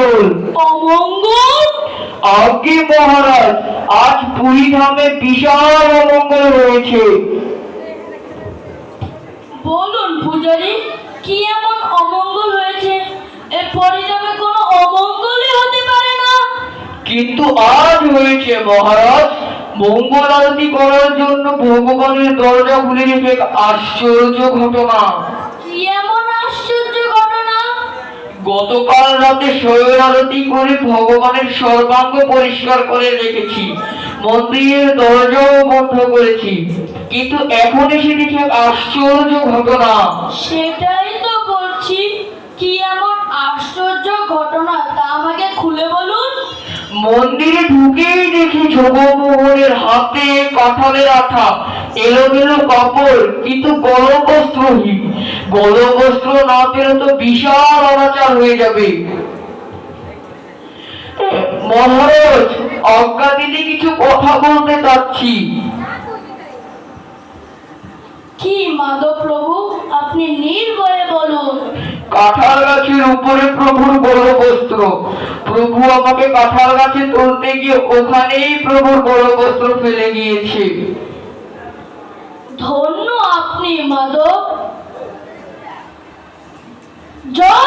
অমঙ্গল। অমঙ্গল? আজ্ঞে মহারাজ, আজ পুরী ধামে বিশাল অমঙ্গল হয়েছে। বলুন পূজারী, কি এমন অমঙ্গল হয়েছে? এরপরে যাবে কোনো অমঙ্গলই হতে পারে না। কিন্তু আজ হয়েছে মহারাজ। মঙ্গল আরতি করার জন্য ভগবানের দরজা খুলে রেখে এক আশ্চর্য ঘটনা। কি এমন আশ্চর্য ঘটনা? গতকাল রাতে শয়ন আরতি করে ভগবানের সর্বাঙ্গ পরিষ্কার করে রেখেছি, মন্দিরের দরজাও বন্ধ করেছি, কিন্তু এখন এসে দেখি এক আশ্চর্য ঘটনা। সেটাই তো বলছি, কি এমন আশ্চর্য ঘটনা তা আমাকে খুলে বলুন। মন্দিরে ঢুকেই দেখি জগমোহনের হাতে কাঁঠালের আঠা, এলোমেলো কাপড়, কিন্তু গলবস্ত্রহীন। গলবস্ত্র না পেলে তো বিশাল অনাচার হয়ে যাবে। মহারাজ, অজ্ঞা দিদি কিছু কথা বলতে চাচ্ছি। কি মাধব প্রভু, আপনি নির্ভয়ে বলুন। কাঁঠাল গাছের উপরে প্রভুর গলবস্ত্র। প্রভু আমাকে কাঁঠাল গাছে তুলতে গিয়ে ওখানেই প্রভুর গলবস্ত্র ফেলে গিয়েছে। ধন্য আপনি মাধব। জয়